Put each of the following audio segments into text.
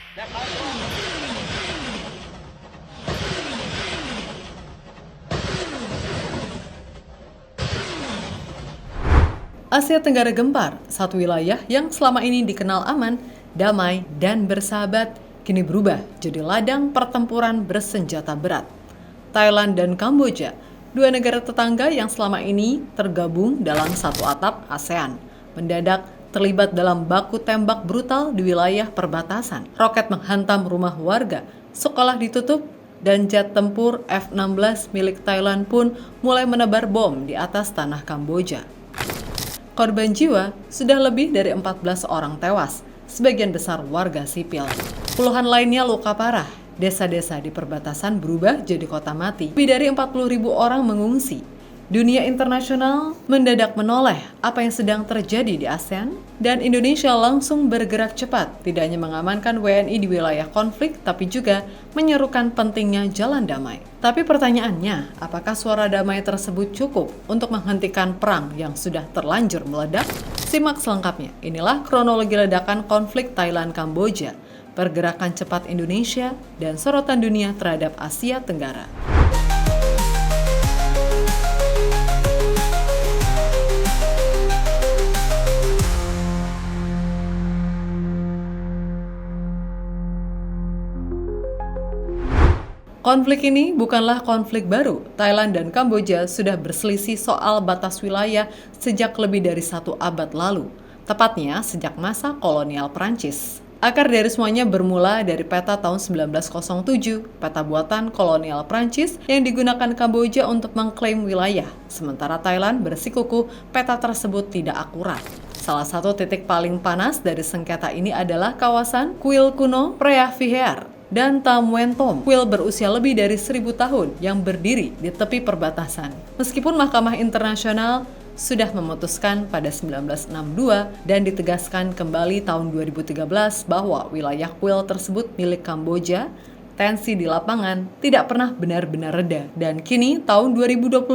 Asia Tenggara gempar, satu wilayah yang selama ini dikenal aman, damai, dan bersahabat, kini berubah jadi ladang pertempuran bersenjata berat. Thailand dan Kamboja, dua negara tetangga yang selama ini tergabung dalam satu atap ASEAN, mendadak terlibat dalam baku tembak brutal di wilayah perbatasan. Roket menghantam rumah warga, sekolah ditutup, dan jet tempur F-16 milik Thailand pun mulai menebar bom di atas tanah Kamboja. Korban jiwa sudah lebih dari 14 orang tewas, sebagian besar warga sipil. Puluhan lainnya luka parah. Desa-desa di perbatasan berubah jadi kota mati. Lebih dari 40.000 orang mengungsi. Dunia internasional mendadak menoleh apa yang sedang terjadi di ASEAN, dan Indonesia langsung bergerak cepat, tidak hanya mengamankan WNI di wilayah konflik, tapi juga menyerukan pentingnya jalan damai. Tapi pertanyaannya, apakah suara damai tersebut cukup untuk menghentikan perang yang sudah terlanjur meledak? Simak selengkapnya, inilah kronologi ledakan konflik Thailand-Kamboja, pergerakan cepat Indonesia, dan sorotan dunia terhadap Asia Tenggara. Konflik ini bukanlah konflik baru. Thailand dan Kamboja sudah berselisih soal batas wilayah sejak lebih dari 1 abad lalu, tepatnya sejak masa kolonial Prancis. Akar dari semuanya bermula dari peta tahun 1907, peta buatan kolonial Prancis yang digunakan Kamboja untuk mengklaim wilayah, sementara Thailand bersikukuh peta tersebut tidak akurat. Salah satu titik paling panas dari sengketa ini adalah kawasan kuil kuno Preah Vihear dan Tam Wen Tom, kuil berusia lebih dari 1000 tahun yang berdiri di tepi perbatasan. Meskipun Mahkamah Internasional sudah memutuskan pada 1962 dan ditegaskan kembali tahun 2013 bahwa wilayah kuil tersebut milik Kamboja, tensi di lapangan tidak pernah benar-benar reda, dan kini tahun 2025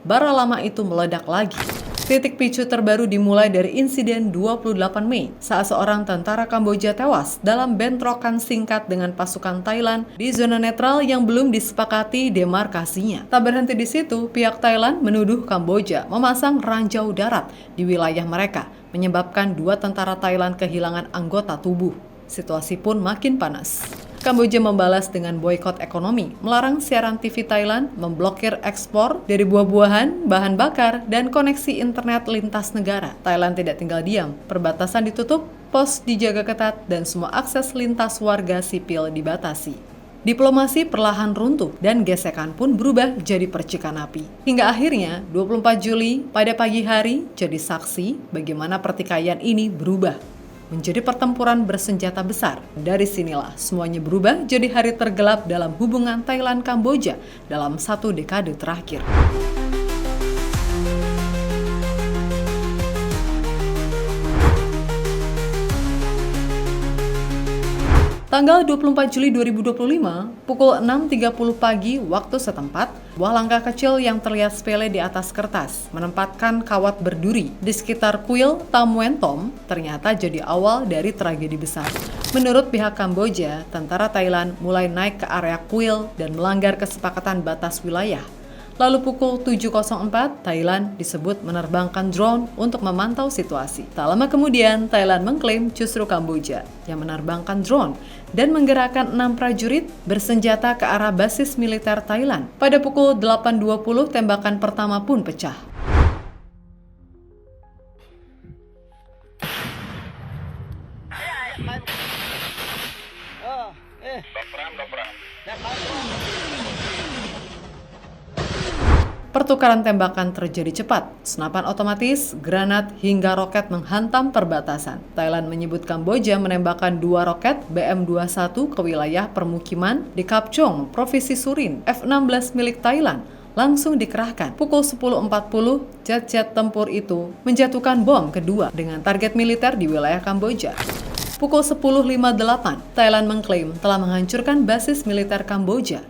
bara lama itu meledak lagi. Titik picu terbaru dimulai dari insiden 28 Mei saat seorang tentara Kamboja tewas dalam bentrokan singkat dengan pasukan Thailand di zona netral yang belum disepakati demarkasinya. Tak berhenti di situ, pihak Thailand menuduh Kamboja memasang ranjau darat di wilayah mereka, menyebabkan 2 tentara Thailand kehilangan anggota tubuh. Situasi pun makin panas. Kamboja membalas dengan boikot ekonomi, melarang siaran TV Thailand, memblokir ekspor dari buah-buahan, bahan bakar, dan koneksi internet lintas negara. Thailand tidak tinggal diam, perbatasan ditutup, pos dijaga ketat, dan semua akses lintas warga sipil dibatasi. Diplomasi perlahan runtuh dan gesekan pun berubah jadi percikan api. Hingga akhirnya 24 Juli pada pagi hari jadi saksi bagaimana pertikaian ini berubah menjadi pertempuran bersenjata besar. Dari sinilah semuanya berubah jadi hari tergelap dalam hubungan Thailand-Kamboja dalam 1 dekade terakhir. Tanggal 24 Juli 2025, pukul 6.30 pagi waktu setempat, buah langkah kecil yang terlihat sepele di atas kertas menempatkan kawat berduri di sekitar kuil Tam Wen Tom ternyata jadi awal dari tragedi besar. Menurut pihak Kamboja, tentara Thailand mulai naik ke area kuil dan melanggar kesepakatan batas wilayah. Lalu pukul 7.04, Thailand disebut menerbangkan drone untuk memantau situasi. Tak lama kemudian, Thailand mengklaim justru Kamboja yang menerbangkan drone dan menggerakkan 6 prajurit bersenjata ke arah basis militer Thailand. Pada pukul 8.20, tembakan pertama pun pecah. Pertukaran tembakan terjadi cepat, senapan otomatis, granat, hingga roket menghantam perbatasan. Thailand menyebut Kamboja menembakkan 2 roket BM-21 ke wilayah permukiman di Kap Chong, Provinsi Surin. F-16 milik Thailand langsung dikerahkan. Pukul 10.40, jet-jet tempur itu menjatuhkan bom kedua dengan target militer di wilayah Kamboja. Pukul 10.58, Thailand mengklaim telah menghancurkan basis militer Kamboja.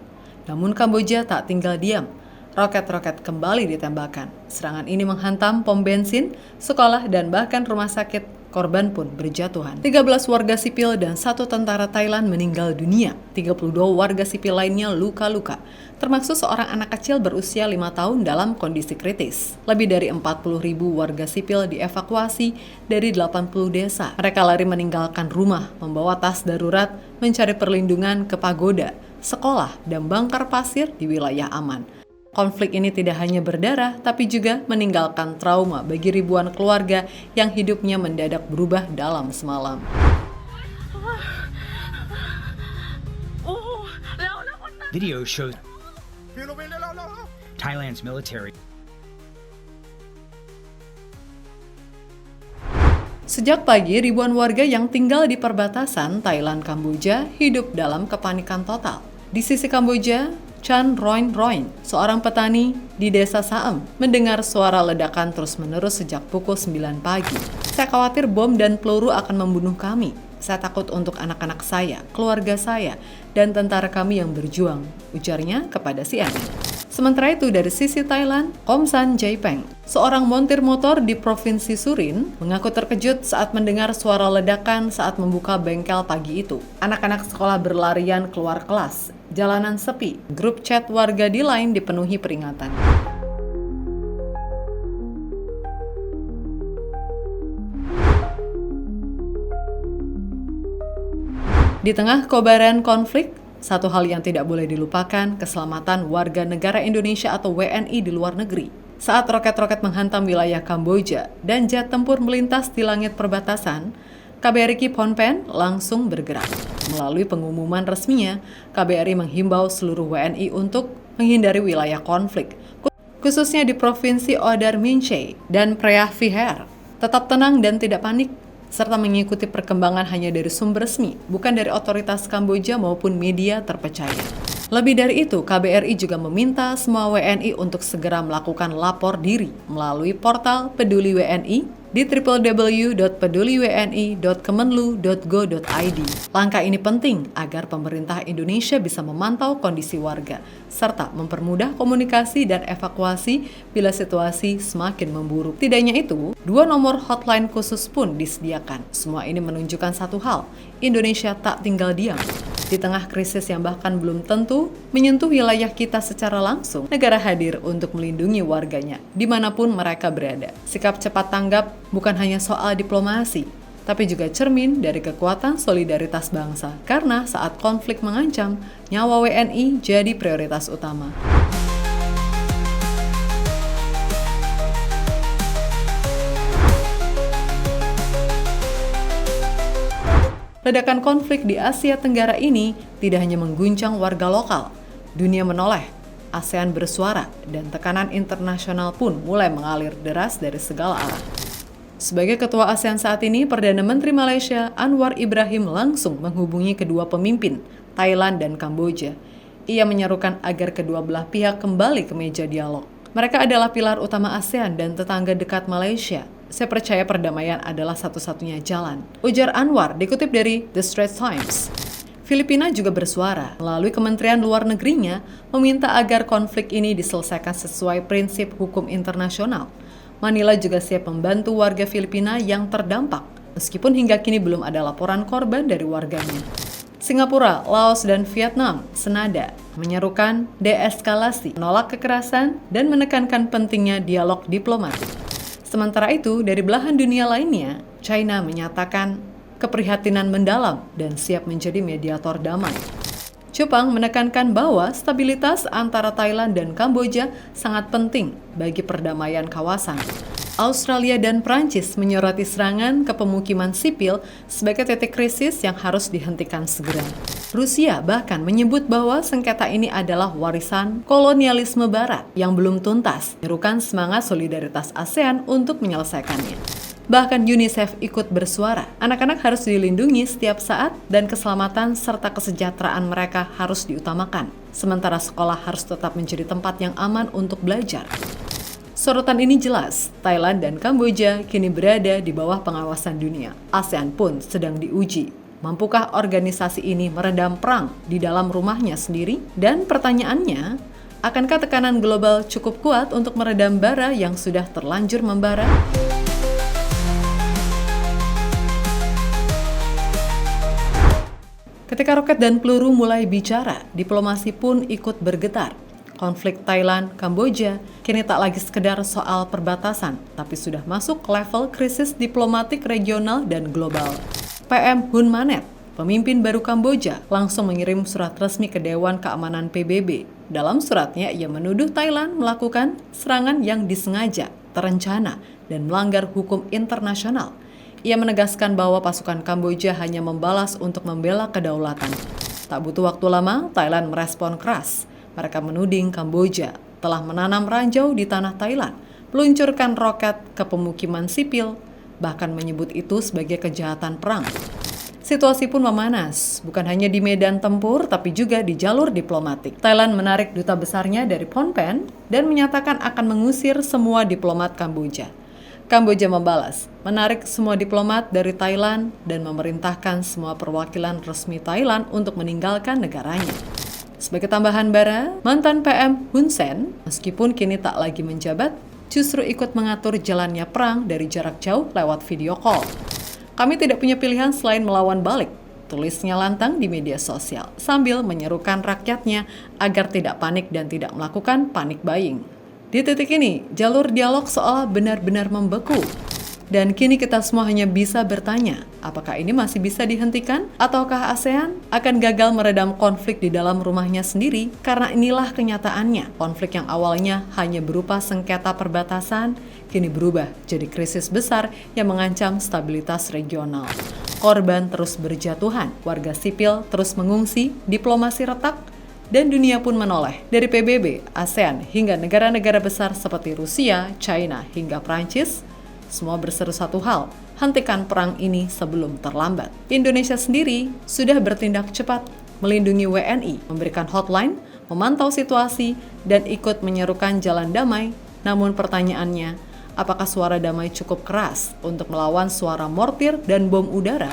Namun Kamboja tak tinggal diam. Roket-roket kembali ditembakkan. Serangan ini menghantam pom bensin, sekolah, dan bahkan rumah sakit Korban pun berjatuhan. 13 warga sipil dan 1 tentara Thailand meninggal dunia. 32 warga sipil lainnya luka-luka, termasuk seorang anak kecil berusia 5 tahun dalam kondisi kritis. Lebih dari 40.000 warga sipil dievakuasi dari 80 desa. Mereka lari meninggalkan rumah, membawa tas darurat, mencari perlindungan ke pagoda, sekolah, dan bangkar pasir di wilayah aman. Konflik ini tidak hanya berdarah, tapi juga meninggalkan trauma bagi ribuan keluarga yang hidupnya mendadak berubah dalam semalam. Video shows Thailand's military. Sejak pagi, ribuan warga yang tinggal di perbatasan Thailand-Kamboja hidup dalam kepanikan total. Di sisi Kamboja, Chan Roin Roin, seorang petani di desa Saem, mendengar suara ledakan terus-menerus sejak pukul 9 pagi. Saya khawatir bom dan peluru akan membunuh kami. Saya takut untuk anak-anak saya, keluarga saya, dan tentara kami yang berjuang, ujarnya kepada CNN. Sementara itu, dari sisi Thailand, Komsan Jaipeng, seorang montir motor di Provinsi Surin, mengaku terkejut saat mendengar suara ledakan saat membuka bengkel pagi itu. Anak-anak sekolah berlarian keluar kelas, jalanan sepi, grup chat warga di Line dipenuhi peringatan. Di tengah kobaran konflik, satu hal yang tidak boleh dilupakan, keselamatan warga negara Indonesia atau WNI di luar negeri. Saat roket-roket menghantam wilayah Kamboja dan jet tempur melintas di langit perbatasan, KBRI Phnom Penh langsung bergerak. Melalui pengumuman resminya, KBRI menghimbau seluruh WNI untuk menghindari wilayah konflik, khususnya di Provinsi Odar Minche dan Preah Vihear. Tetap tenang dan tidak panik, serta mengikuti perkembangan hanya dari sumber resmi, bukan dari otoritas Kamboja maupun media terpercaya. Lebih dari itu, KBRI juga meminta semua WNI untuk segera melakukan lapor diri melalui portal Peduli WNI di www.peduliwni.kemenlu.go.id. Langkah ini penting agar pemerintah Indonesia bisa memantau kondisi warga, serta mempermudah komunikasi dan evakuasi bila situasi semakin memburuk. Tidak hanya itu, 2 nomor hotline khusus pun disediakan. Semua ini menunjukkan satu hal, Indonesia tak tinggal diam. Di tengah krisis yang bahkan belum tentu menyentuh wilayah kita secara langsung, negara hadir untuk melindungi warganya, dimanapun mereka berada. Sikap cepat tanggap bukan hanya soal diplomasi, tapi juga cermin dari kekuatan solidaritas bangsa. Karena saat konflik mengancam, nyawa WNI jadi prioritas utama. Ledakan konflik di Asia Tenggara ini tidak hanya mengguncang warga lokal, dunia menoleh, ASEAN bersuara, dan tekanan internasional pun mulai mengalir deras dari segala arah. Sebagai ketua ASEAN saat ini, Perdana Menteri Malaysia Anwar Ibrahim langsung menghubungi kedua pemimpin, Thailand dan Kamboja. Ia menyerukan agar kedua belah pihak kembali ke meja dialog. Mereka adalah pilar utama ASEAN dan tetangga dekat Malaysia. Saya percaya perdamaian adalah satu-satunya jalan, ujar Anwar dikutip dari The Straits Times. Filipina juga bersuara melalui Kementerian Luar Negerinya meminta agar konflik ini diselesaikan sesuai prinsip hukum internasional. Manila juga siap membantu warga Filipina yang terdampak, meskipun hingga kini belum ada laporan korban dari warganya. Singapura, Laos, dan Vietnam senada menyerukan deeskalasi, menolak kekerasan, dan menekankan pentingnya dialog diplomatik. Sementara itu, dari belahan dunia lainnya, China menyatakan keprihatinan mendalam dan siap menjadi mediator damai. Jepang menekankan bahwa stabilitas antara Thailand dan Kamboja sangat penting bagi perdamaian kawasan. Australia dan Prancis menyoroti serangan ke pemukiman sipil sebagai titik krisis yang harus dihentikan segera. Rusia bahkan menyebut bahwa sengketa ini adalah warisan kolonialisme Barat yang belum tuntas, menyerukan semangat solidaritas ASEAN untuk menyelesaikannya. Bahkan UNICEF ikut bersuara, anak-anak harus dilindungi setiap saat dan keselamatan serta kesejahteraan mereka harus diutamakan. Sementara sekolah harus tetap menjadi tempat yang aman untuk belajar. Sorotan ini jelas, Thailand dan Kamboja kini berada di bawah pengawasan dunia. ASEAN pun sedang diuji. Mampukah organisasi ini meredam perang di dalam rumahnya sendiri? Dan pertanyaannya, akankah tekanan global cukup kuat untuk meredam bara yang sudah terlanjur membara? Ketika roket dan peluru mulai bicara, diplomasi pun ikut bergetar. Konflik Thailand-Kamboja kini tak lagi sekedar soal perbatasan, tapi sudah masuk ke level krisis diplomatik regional dan global. PM Hun Manet, pemimpin baru Kamboja, langsung mengirim surat resmi ke Dewan Keamanan PBB. Dalam suratnya, ia menuduh Thailand melakukan serangan yang disengaja, terencana, dan melanggar hukum internasional. Ia menegaskan bahwa pasukan Kamboja hanya membalas untuk membela kedaulatan. Tak butuh waktu lama, Thailand merespon keras. Mereka menuding Kamboja telah menanam ranjau di tanah Thailand, meluncurkan roket ke pemukiman sipil, bahkan menyebut itu sebagai kejahatan perang. Situasi pun memanas, bukan hanya di medan tempur, tapi juga di jalur diplomatik. Thailand menarik duta besarnya dari Phnom Penh dan menyatakan akan mengusir semua diplomat Kamboja. Kamboja membalas, menarik semua diplomat dari Thailand dan memerintahkan semua perwakilan resmi Thailand untuk meninggalkan negaranya. Sebagai tambahan bara, mantan PM Hun Sen, meskipun kini tak lagi menjabat, justru ikut mengatur jalannya perang dari jarak jauh lewat video call. Kami tidak punya pilihan selain melawan balik, tulisnya lantang di media sosial, sambil menyerukan rakyatnya agar tidak panik dan tidak melakukan panic buying. Di titik ini, jalur dialog seolah benar-benar membeku. Dan kini kita semua hanya bisa bertanya, apakah ini masih bisa dihentikan? Ataukah ASEAN akan gagal meredam konflik di dalam rumahnya sendiri? Karena inilah kenyataannya. Konflik yang awalnya hanya berupa sengketa perbatasan, kini berubah jadi krisis besar yang mengancam stabilitas regional. Korban terus berjatuhan, warga sipil terus mengungsi, diplomasi retak, dan dunia pun menoleh. Dari PBB, ASEAN, hingga negara-negara besar seperti Rusia, China, hingga Prancis, semua berseru satu hal, hentikan perang ini sebelum terlambat. Indonesia sendiri sudah bertindak cepat, melindungi WNI, memberikan hotline, memantau situasi, dan ikut menyerukan jalan damai. Namun pertanyaannya, apakah suara damai cukup keras untuk melawan suara mortir dan bom udara?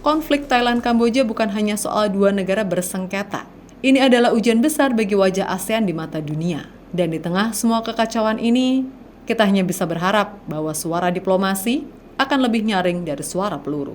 Konflik Thailand-Kamboja bukan hanya soal dua negara bersengketa. Ini adalah ujian besar bagi wajah ASEAN di mata dunia. Dan di tengah semua kekacauan ini, kita hanya bisa berharap bahwa suara diplomasi akan lebih nyaring dari suara peluru.